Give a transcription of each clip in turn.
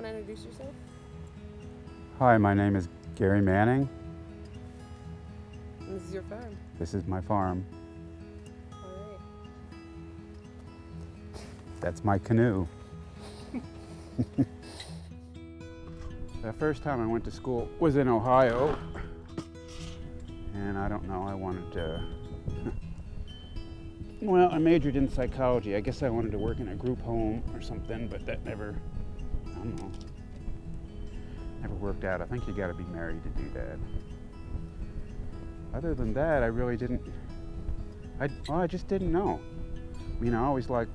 want to introduce yourself? Hi, my name is Gary Manning. And this is your farm. This is my farm. All right. That's my canoe. The first time I went to school was in Ohio. And I don't know, I wanted to, well, I majored in psychology. I guess I wanted to work in a group home or something, but that never, I don't know, never worked out. I think you gotta be married to do that. Other than that, I really didn't, I just didn't know. I mean, I always liked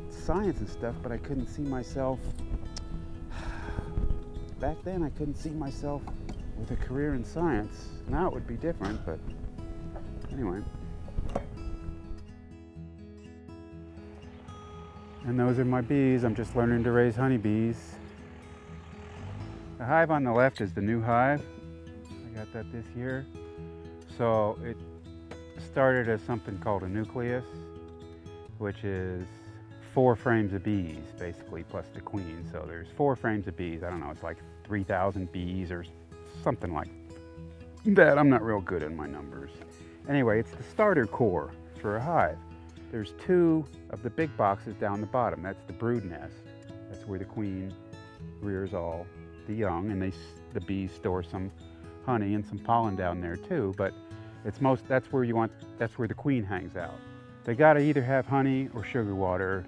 science and stuff, but I couldn't see myself, back then I couldn't see myself with a career in science. Now it would be different, but anyway. And those are my bees. I'm just learning to raise honeybees. The hive on the left is the new hive. I got that this year. So it started as something called a nucleus, which is 4 frames of bees, basically, plus the queen. So there's 4 frames of bees. I don't know, it's like 3,000 bees or something like that. I'm not real good in my numbers. Anyway, it's the starter core for a hive. There's 2 of the big boxes down the bottom. That's the brood nest. That's where the queen rears all the young, and the bees store some honey and some pollen down there too. But that's where the queen hangs out. They got to either have honey or sugar water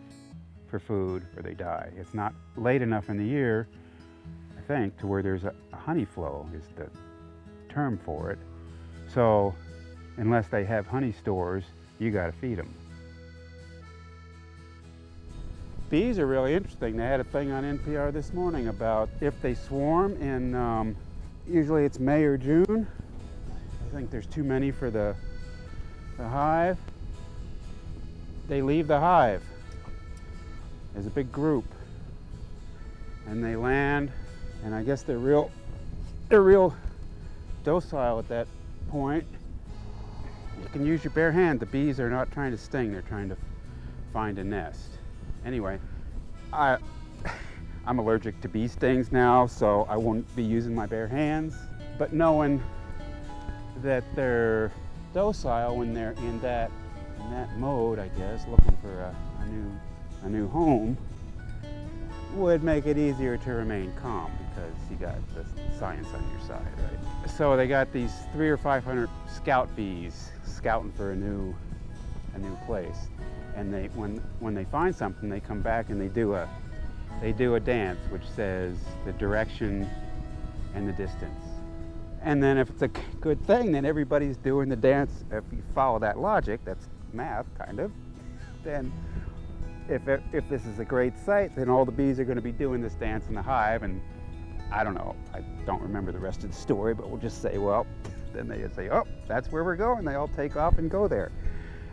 for food, or they die. It's not late enough in the year, I think, to where there's a honey flow is the term for it. So unless they have honey stores, you got to feed them. Bees are really interesting. They had a thing on NPR this morning about if they swarm in, usually it's May or June. I think there's too many for the hive. They leave the hive as a big group, and they land, and I guess they're real docile at that point. You can use your bare hand. The bees are not trying to sting, they're trying to find a nest. Anyway, I'm allergic to bee stings now, so I won't be using my bare hands, but knowing that they're docile when they're in that mode, I guess, looking for a new home, would make it easier to remain calm because you got the science on your side, right? So they got these 300 or 500 scout bees scouting for a new place, and when they find something, they come back and they do a dance which says the direction and the distance. And then if it's a good thing, then everybody's doing the dance. If you follow that logic, that's math kind of, then if this is a great site, then all the bees are going to be doing this dance in the hive. And I don't know, I don't remember the rest of the story, but we'll just say, well, then they say, oh, that's where we're going. They all take off and go there,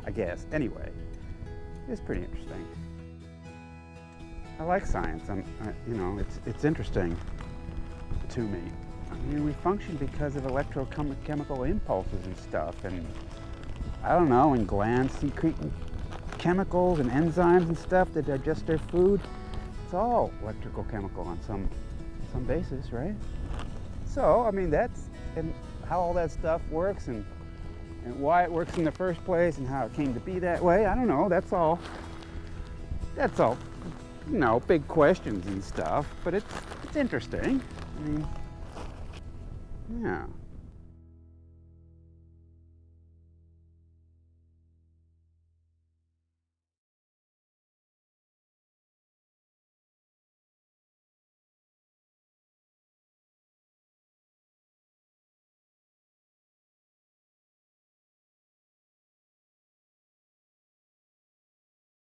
I guess. Anyway, it's pretty interesting. I like science. You know, it's interesting to me. I mean, we function because of electrochemical impulses and stuff, and I don't know, and glands secreting chemicals and enzymes and stuff that digest their food. It's all electrical chemical on some basis, right? So, I mean, that's and how all that stuff works and why it works in the first place and how it came to be that way. I don't know. That's all. You know, big questions and stuff, but it's interesting. I mean, yeah.